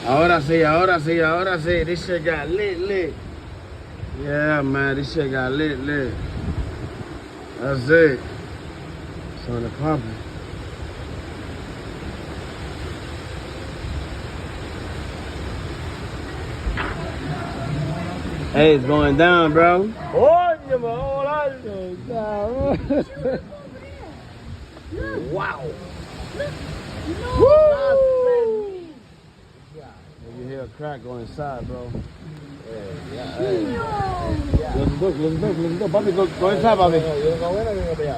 Ahora sí, ahora sí, ahora sí. This shit got lit. Yeah, man, this shit got lit. That's it. It's on the popping. Hey, it's going down, bro. Oye, hola. Wow. Woo! You hear a crack go inside, bro. Yeah. Let's go, papi. Go inside, papi. Yo no veo,